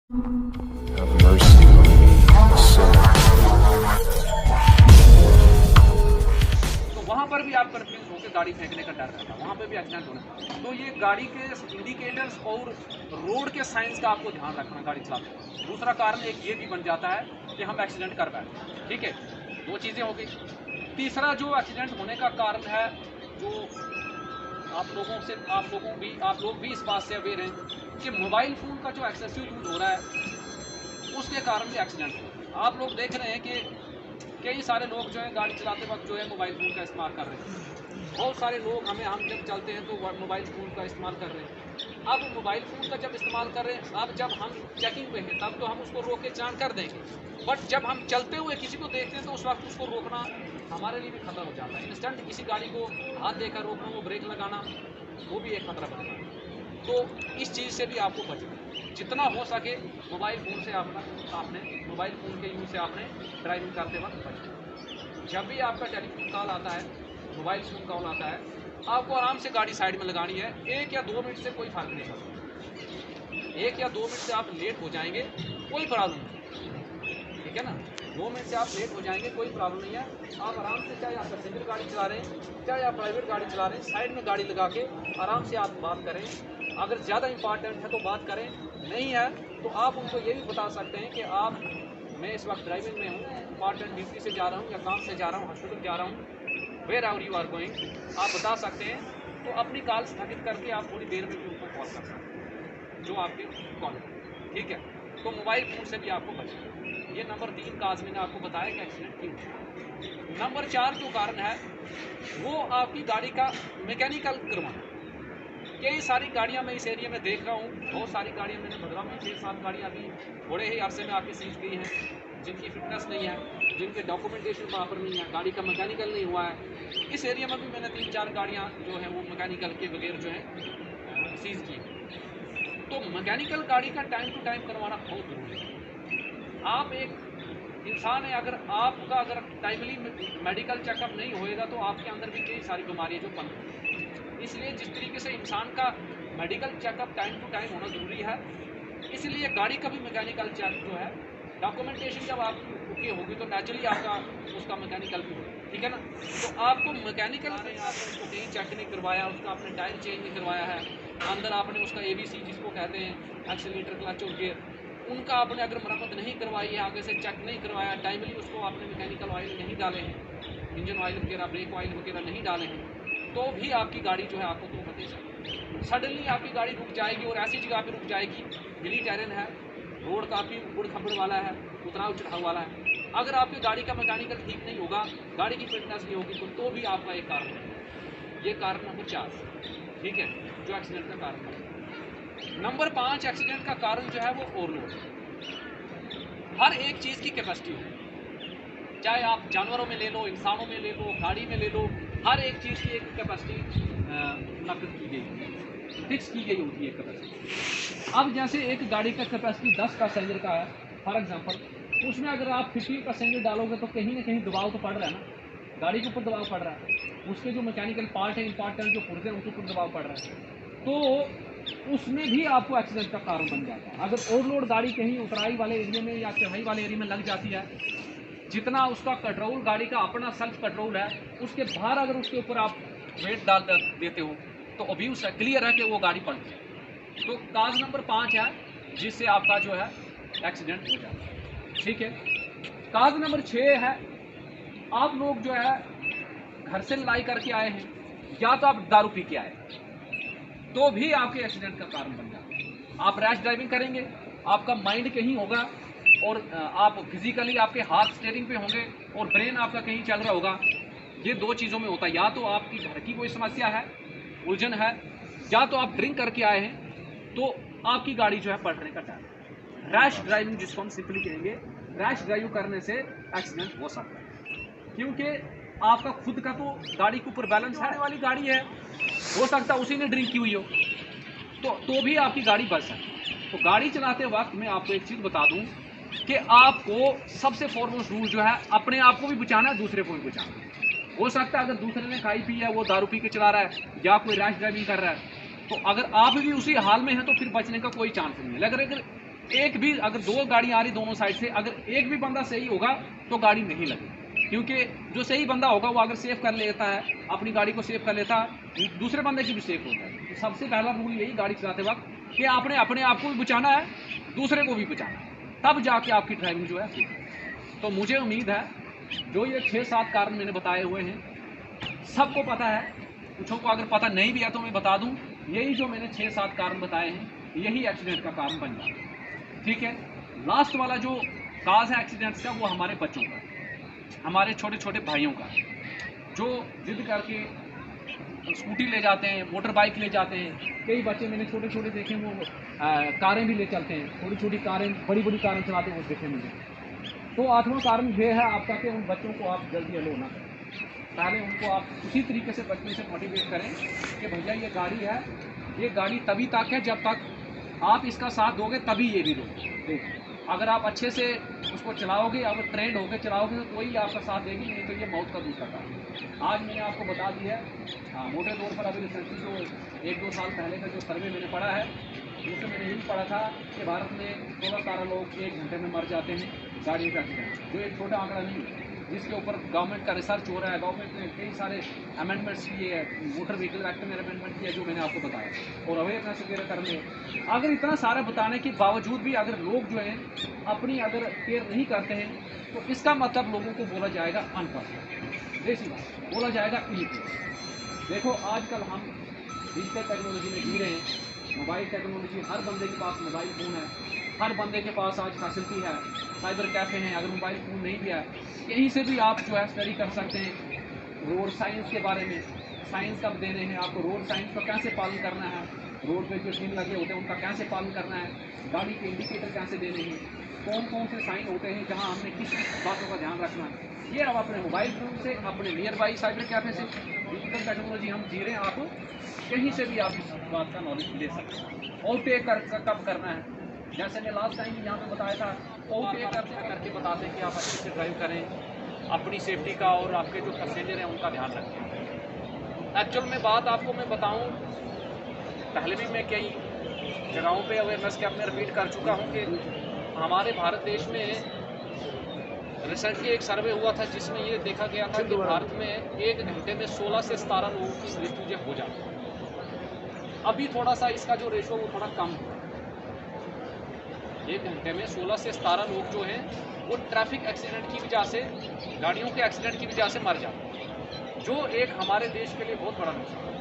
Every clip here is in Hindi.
Have mercy on me, a sinner. तो वहाँ पर भी आप कन्फ्यूज होकर गाड़ी फेंकने का डर रहता है, वहाँ पे भी एक्सीडेंट होना। तो ये गाड़ी के इंडिकेटर्स और रोड के साइंस का आपको ध्यान रखना गाड़ी चलाते वक्त। दूसरा कारण एक ये भी बन जाता है कि हम एक्सीडेंट कर बैठे, ठीक है, दो चीज़ें हो गई। तीसरा जो एक्सीडेंट होने का कारण है, जो आप लोग भी इस बात से अवेयर हैं कि मोबाइल फ़ोन का जो एक्सेसिव यूज़ हो रहा है उसके कारण भी एक्सीडेंट हो रहा है। आप लोग देख रहे हैं कि कई सारे लोग जो है गाड़ी चलाते वक्त जो है मोबाइल फ़ोन का इस्तेमाल कर रहे हैं। बहुत सारे लोग हम जब चलते हैं तो मोबाइल फ़ोन का इस्तेमाल कर रहे हैं। अब मोबाइल फ़ोन का जब इस्तेमाल कर रहे हैं, अब जब हम चेकिंग पे हैं तब तो हम उसको रोक के चालान कर देंगे, बट जब हम चलते हुए किसी को देखते हैं तो उस वक्त उसको रोकना हमारे लिए भी खतरा हो जाता है। इंस्टेंट किसी गाड़ी को हाथ देकर रोकना, वो ब्रेक लगाना, वो भी एक खतरा बन जाता है। तो इस चीज़ से भी आपको बचना, जितना हो सके मोबाइल फ़ोन से आपने मोबाइल फ़ोन के यूज़ से आपने ड्राइविंग करते वक्त बचना। जब भी आपका टेलीफोन कॉल आता है, मोबाइल फ़ोन कॉल आता है, आपको आराम से गाड़ी साइड में लगानी है। 1 या 2 मिनट से कोई फ़र्क नहीं पड़ता। 1 या 2 मिनट से आप लेट हो जाएंगे, कोई प्रॉब्लम नहीं, ठीक है ना। 2 मिनट से आप लेट हो जाएंगे, कोई प्रॉब्लम नहीं है। आप आराम से, चाहे आप पैसेंजर गाड़ी चला रहे हैं, चाहे आप प्राइवेट गाड़ी चला रहे हैं, साइड में गाड़ी लगा के आराम से आप बात करें। अगर ज़्यादा इंपॉर्टेंट है तो बात करें, नहीं है तो आप उनको ये भी बता सकते हैं कि मैं इस वक्त ड्राइविंग में हूँ, इंपॉर्टेंट ड्यूटी से जा रहा हूँ या काम से जा रहा हूँ, हॉस्पिटल जा रहा हूँ, wherever you are going, आप बता सकते हैं। तो अपनी कॉल स्थगित करके आप थोड़ी देर में भी उनको कॉल कर सकते हैं जो आपके कॉल, ठीक है। तो मोबाइल फ़ोन से भी आपको बचना। ये नंबर 3 काज मैंने आपको बताया कि एक्सीडेंट क्यों होता है। नंबर 4 जो कारण है वो आपकी गाड़ी का मैकेनिकल करवाना। कई सारी गाड़ियाँ मैं इस एरिया में देख रहा हूँ, बहुत सारी गाड़ियाँ मैंने बदला में 6-7 गाड़ियाँ अभी थोड़े ही अरसे में आके सीज गई हैं, जिनकी फिटनेस नहीं है, जिनके डॉक्यूमेंटेशन प्रॉपर नहीं है, गाड़ी का मैकेनिकल नहीं हुआ है। इस एरिया में भी मैंने 3-4 गाड़ियाँ जो हैं वो मैकेनिकल के बगैर जो है सीज की। तो मैकेनिकल गाड़ी का टाइम टू टाइम करवाना बहुत ज़रूरी है। आप एक इंसान है, अगर टाइमली मेडिकल चेकअप नहीं होएगा तो आपके अंदर भी कई सारी बीमारियाँ जो पनप रही। इसलिए जिस तरीके से इंसान का medical checkup time to time होना ज़रूरी है, इसलिए गाड़ी का भी मैकेनिकल चेक जो है, डॉक्यूमेंटेशन जब आपकी ओके होगी तो नेचुरली आपका उसका मैकेनिकल भी होगा, ठीक है ना। तो आपको मैकेनिकल आपने उसको कहीं चेक नहीं करवाया, उसका आपने टायर चेंज नहीं करवाया है, अंदर आपने उसका ABC जिसको कहते हैं एक्सीलरेटर, क्लच और गियर, उनका आपने अगर मरम्मत नहीं करवाई है, आगे से चेक नहीं करवाया, टाइमली उसको आपने मैकेनिकल ऑयल नहीं डाले हैं, इंजन ऑयल वगैरह, ब्रेक ऑयल वगैरह नहीं डाले हैं, तो भी आपकी गाड़ी जो है आपको धोखा दे सकती है। सडनली आपकी गाड़ी रुक जाएगी और ऐसी जगह पे रुक जाएगी, हिली टेरेन है, रोड काफ़ी उबड़ खबड़ वाला है, उतराव चढ़ाव वाला है। अगर आपकी गाड़ी का मैकेनिकल ठीक नहीं होगा, गाड़ी की फिटनेस नहीं होगी, तो भी आपका एक कारण है। ये कारण नंबर 4, ठीक है, जो एक्सीडेंट का कारण है। नंबर 5 एक्सीडेंट का कारण जो है वो ओवरलोड है। हर एक चीज़ की कैपेसिटी होगी, चाहे आप जानवरों में ले लो, इंसानों में ले लो, गाड़ी में ले लो, हर एक चीज़ की एक कैपेसिटी नक्द की गई, फिक्स की गई होती है कैपेसिटी। अब जैसे एक गाड़ी का कैपेसिटी 10 पैसेंजर का है फॉर एग्जांपल, उसमें अगर आप 50 पैसेंजर डालोगे तो कहीं ना कहीं दबाव तो पड़ रहा है ना, गाड़ी के ऊपर दबाव पड़ रहा है, उसके जो मैकेनिकल पार्ट है, इंपॉर्टेंट जो पुर्जे हैं उनके ऊपर दबाव पड़ रहा है, तो उसमें भी आपको एक्सीडेंट का कारण बन जाता है। अगर ओवरलोड गाड़ी कहीं उतराई वाले एरिया में या चढ़ाई वाले एरिया में लग जाती है, जितना उसका कंट्रोल गाड़ी का अपना सेल्फ कंट्रोल है, उसके बाहर अगर उसके ऊपर आप वेट डाल देते हो तो ऑब्वियस है, क्लियर है कि वो गाड़ी पलट जाए। तो काज नंबर 5 है जिससे आपका जो है एक्सीडेंट हो जाता है, ठीक है। काज नंबर 6 है, आप लोग जो है घर से लड़ाई करके आए हैं या तो आप दारू पी के आए, तो भी आपके एक्सीडेंट का कारण बन जाता है। आप रैश ड्राइविंग करेंगे, आपका माइंड कहीं होगा और आप फिजिकली आपके हाथ स्टीयरिंग पे होंगे और ब्रेन आपका कहीं चल रहा होगा। ये 2 चीज़ों में होता है, या तो आपकी घर की कोई समस्या है, उलझन है, या तो आप ड्रिंक करके आए हैं तो आपकी गाड़ी जो है पलटने का डर है। रैश ड्राइविंग जिसको हम सिंपली कहेंगे, रैश ड्राइव करने से एक्सीडेंट हो सकता है, क्योंकि आपका खुद का तो गाड़ी के ऊपर बैलेंस है वाली गाड़ी है, हो सकता है उसी ने ड्रिंक की हुई हो, तो भी आपकी गाड़ी बच सकती है। तो गाड़ी चलाते वक्त मैं आपको एक चीज़ बता दूं कि आपको सबसे फॉरमोस्ट रूल जो है, अपने आप को भी बचाना है, दूसरे को भी बचाना है। हो सकता है अगर दूसरे ने खाई पी है, वो दारू पी के चला रहा है या कोई रैश ड्राइविंग कर रहा है, तो अगर आप भी उसी हाल में हैं तो फिर बचने का कोई चांस नहीं है। अगर एक भी अगर 2 गाड़ियाँ आ रही दोनों साइड से, अगर एक भी बंदा सही होगा तो गाड़ी नहीं लगेगी, क्योंकि जो सही बंदा होगा वो अगर सेव कर लेता है, अपनी गाड़ी को सेव कर लेता है, दूसरे बंदे की भी सेव होता है। तो सबसे पहला रूल यही गाड़ी चलाते वक्त कि आपने अपने आप को भी बचाना है, दूसरे को भी बचाना है, तब जाके आपकी ड्राइविंग जो है ठीक है। तो मुझे उम्मीद है जो ये 6-7 कारण मैंने बताए हुए हैं सबको पता है, कुछ को अगर पता नहीं भी है तो मैं बता दूं, यही जो मैंने 6-7 कारण बताए हैं यही एक्सीडेंट का कारण बन जाता है। ठीक है, लास्ट वाला जो काज है एक्सीडेंट्स का वो हमारे बच्चों का, हमारे छोटे छोटे भाइयों का, जो जिद करके स्कूटी ले जाते हैं, मोटर बाइक ले जाते हैं। कई बच्चे मैंने छोटे छोटे देखे वो कारें भी ले चलते हैं, छोटी छोटी कारें, बड़ी बड़ी कारें चलाते हैं वो देखे मुझे। तो 8वां कारण ये है आपका कि उन बच्चों को आप जल्दी अलो ना करें, पहले उनको आप उसी तरीके से बचपन से मोटिवेट करें कि भैया ये गाड़ी है, ये गाड़ी तभी तक है जब तक आप इसका साथ दोगे तभी ये भी दोगे। अगर आप अच्छे से उसको चलाओगे, अगर ट्रेंड होकर चलाओगे तो कोई आपका साथ देगी, नहीं तो ये मौत का दूसरा काम। आज मैंने आपको बता दिया है मोटे तौर पर, अभी रिसेंटली जो 1-2 साल पहले का जो सर्वे मैंने पढ़ा है उसमें मैंने यही पढ़ा था कि भारत में 16-17 लोग 1 घंटे में मर जाते हैं गाड़ियों का एक्सीडेंट, जो एक छोटा आंकड़ा नहीं है, जिसके ऊपर गवर्नमेंट का रिसर्च हो रहा है। गवर्नमेंट ने कई सारे अमेंडमेंट्स किए हैं, मोटर व्हीकल एक्ट में अमेंडमेंट किया जो मैंने आपको बताया, और अवेयरनेस वगैरह करने। अगर इतना सारा बताने के बावजूद भी अगर लोग जो हैं अपनी अगर केयर नहीं करते हैं तो इसका मतलब लोगों को बोला जाएगा अनपढ़, देसी बात बोला जाएगा इलिटरेट। देखो आजकल हम डिजिटल टेक्नोलॉजी में जी रहे हैं, मोबाइल टेक्नोलॉजी, हर बंदे के पास मोबाइल फ़ोन है, हर बंदे के पास आज फैसिलिटी है, साइबर कैफ़े हैं। अगर मोबाइल फ़ोन नहीं भी है यहीं से भी आप जो है स्टडी कर सकते हैं रोड साइंस के बारे में। साइंस कब देने हैं आपको, रोड साइंस का कैसे पालन करना है, रोड पे जो चिन्ह लगे होते हैं उनका कैसे पालन करना है, गाड़ी के इंडिकेटर कैसे देने हैं, कौन कौन से साइन होते हैं जहाँ हमने किस बातों का ध्यान रखना है, ये अब अपने मोबाइल फ़ोन से, अपने नियर बाई साइबर कैफ़े से, डिजिटल टेक्नोलॉजी हम जी रहे हैं, आपको कहीं से भी आप इस बात का नॉलेज ले सकते हैं। ओवरटेक कब करना है, जैसे मैं लास्ट टाइम यहाँ पे बताया था, ओवरटेक करके बताते हैं कि आप अच्छे से ड्राइव करें, अपनी सेफ्टी का और आपके जो पैसेंजर हैं उनका ध्यान रखें। एक्चुअल में बात आपको मैं बताऊँ, पहले भी मैं कई जगहों पे अवेयरनेस कैंप में रिपीट कर चुका हूँ कि हमारे भारत देश में रिसेंटली एक सर्वे हुआ था जिसमें ये देखा गया था कि भारत में 1 घंटे में 16 से 17 लोगों की मृत्यु जब हो जाती है। अभी थोड़ा सा इसका जो रेशो वो थोड़ा कम हुआ, 1 घंटे में 16 से 17 लोग जो हैं वो ट्रैफिक एक्सीडेंट की वजह से, गाड़ियों के एक्सीडेंट की वजह से मर जाते हैं, जो एक हमारे देश के लिए बहुत बड़ा नुकसान है।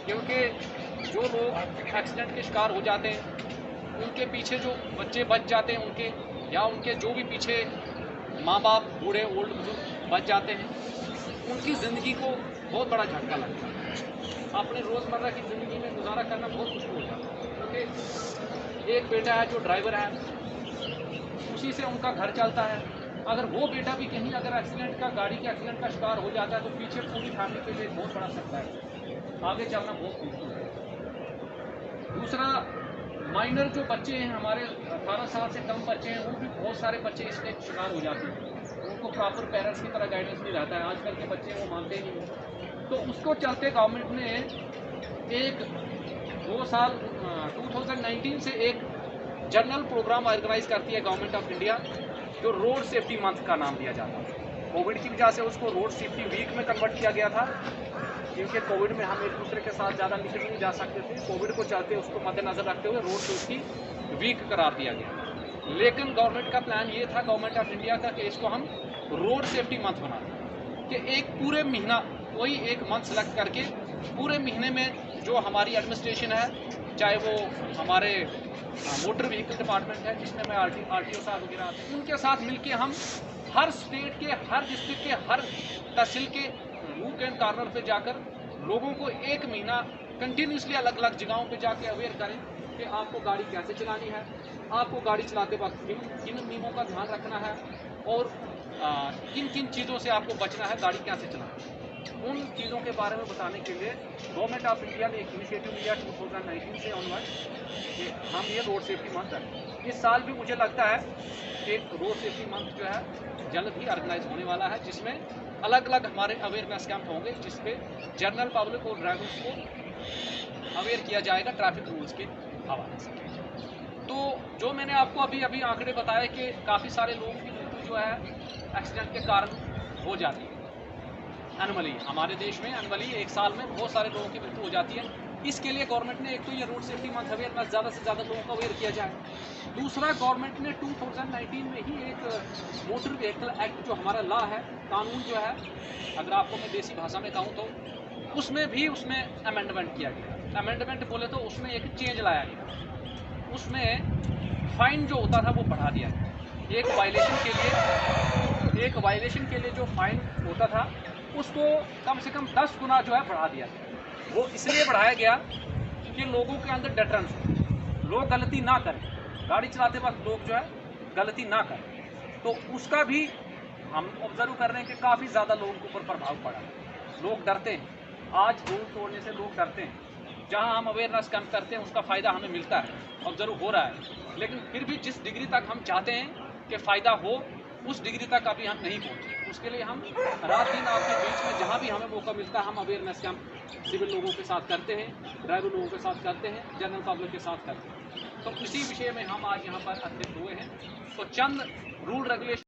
क्योंकि जो लोग एक्सीडेंट के शिकार हो जाते हैं उनके पीछे जो बच्चे बच जाते हैं उनके, या उनके जो भी पीछे माँ बाप, बूढ़े ओल्ड बुजुर्ग बच जाते हैं, उनकी ज़िंदगी को बहुत बड़ा झटका लगता है। अपने रोज़मर्रा की ज़िंदगी में गुजारा करना बहुत मुश्किल हो जाता है, क्योंकि एक बेटा है जो ड्राइवर है, उसी से उनका घर चलता है। अगर वो बेटा भी कहीं अगर एक्सीडेंट का, गाड़ी के एक्सीडेंट का शिकार हो जाता है तो पीछे पूरी फैमिली के लिए बहुत बड़ा सकता है, आगे चलना बहुत मुश्किल है। दूसरा, माइनर जो बच्चे हैं हमारे, 18 साल से कम बच्चे हैं, वो भी बहुत सारे बच्चे इसके शिकार हो जाते हैं, उनको प्रॉपर पेरेंट्स की तरह गाइडेंस नहीं रहता है। आजकल के बच्चे वो मानते नहीं हैं, तो उसको चलते गवर्नमेंट ने एक 2 साल 2019 से एक जनरल प्रोग्राम ऑर्गेनाइज करती है गवर्नमेंट ऑफ इंडिया, जो रोड सेफ्टी मंथ का नाम दिया जाता है। कोविड की वजह से उसको रोड सेफ्टी वीक में कन्वर्ट किया गया था, क्योंकि कोविड में हम एक दूसरे के साथ ज़्यादा मिलकर नहीं जा सकते थे। कोविड को चलते उसको मद्देनज़र रखते हुए रोड सेफ्टी वीक करार दिया गया। लेकिन गवर्नमेंट का प्लान ये था, गवर्नमेंट ऑफ इंडिया का, कि इसको हम रोड सेफ्टी मंथ बना दें, कि एक पूरे महीना, कोई एक मंथ सेलेक्ट करके पूरे महीने में जो हमारी एडमिनिस्ट्रेशन है, चाहे वो हमारे मोटर व्हीकल डिपार्टमेंट है जिसमें मैं RTO साहब वगैरह आते हैं, उनके साथ मिलके हम हर स्टेट के, हर डिस्ट्रिक्ट के, हर तहसील के नूक एंड कॉर्नर पे जाकर लोगों को 1 महीना कंटिन्यूसली अलग अलग जगहों पे जाके अवेयर करें कि आपको गाड़ी कैसे चलानी है, आपको गाड़ी चलाते वक्त किन नियमों का ध्यान रखना है, और किन किन चीज़ों से आपको बचना है, गाड़ी कैसे चलाना है। उन चीज़ों के बारे में बताने के लिए गवर्नमेंट ऑफ इंडिया ने एक इनिशिएटिव लिया 2019 से ऑनवर्ड कि हम ये रोड सेफ्टी मंथ रखें। इस साल भी मुझे लगता है एक रोड सेफ्टी मंथ जो है जल्द ही ऑर्गेनाइज होने वाला है, जिसमें अलग अलग हमारे अवेयरनेस कैंप होंगे, जिसपे जनरल पब्लिक और ड्राइवर्स को अवेयर किया जाएगा ट्रैफिक रूल्स के हवाले से। तो जो मैंने आपको अभी अभी आंकड़े बताए कि काफ़ी सारे लोगों की मृत्यु जो है एक्सीडेंट के कारण हो जाती है एनुअली। हमारे देश में एनुअली एक साल में बहुत सारे लोगों की मृत्यु हो जाती है। इसके लिए गवर्नमेंट ने एक तो ये रोड सेफ्टी मंथ अवेयरनेस ज़्यादा से ज़्यादा लोगों को अवेयर किया जाए। दूसरा, गवर्नमेंट ने 2019 में ही एक मोटर व्हीकल एक्ट जो हमारा लॉ है, कानून जो है, अगर आपको मैं देसी भाषा में कहूँ तो उसमें अमेंडमेंट किया गया। अमेंडमेंट बोले तो उसमें एक चेंज लाया गया। उसमें फाइन जो होता था वो बढ़ा दिया गया। एक वायलेशन के लिए जो फाइन होता था उसको कम से कम 10 गुना जो है बढ़ा दिया गया। वो इसलिए बढ़ाया गया कि लोगों के अंदर डटरेंस हो, लोग गलती ना करें, गाड़ी चलाते वक्त लोग जो है गलती ना करें। तो उसका भी हम ऑब्जर्व कर रहे हैं कि काफ़ी ज़्यादा लोगों के ऊपर प्रभाव पड़ा है। लोग डरते हैं, आज रूल तोड़ने से लोग डरते हैं। जहां हम अवेयरनेस कैंप करते हैं उसका फ़ायदा हमें मिलता है, ऑब्जर्व हो रहा है, लेकिन फिर भी जिस डिग्री तक हम चाहते हैं कि फ़ायदा हो उस डिग्री तक अभी हम नहीं पहुँचे। उसके लिए हम रात दिन आपके बीच में जहाँ भी हमें मौका मिलता है हम अवेयरनेस कैंप सिविल लोगों के साथ करते हैं, ड्राइवर लोगों के साथ करते हैं, जनरल पब्लिक के साथ करते हैं। तो इसी विषय में हम आज यहाँ पर अध्यक्ष हुए हैं। तो चंद रूल रेगुलेशन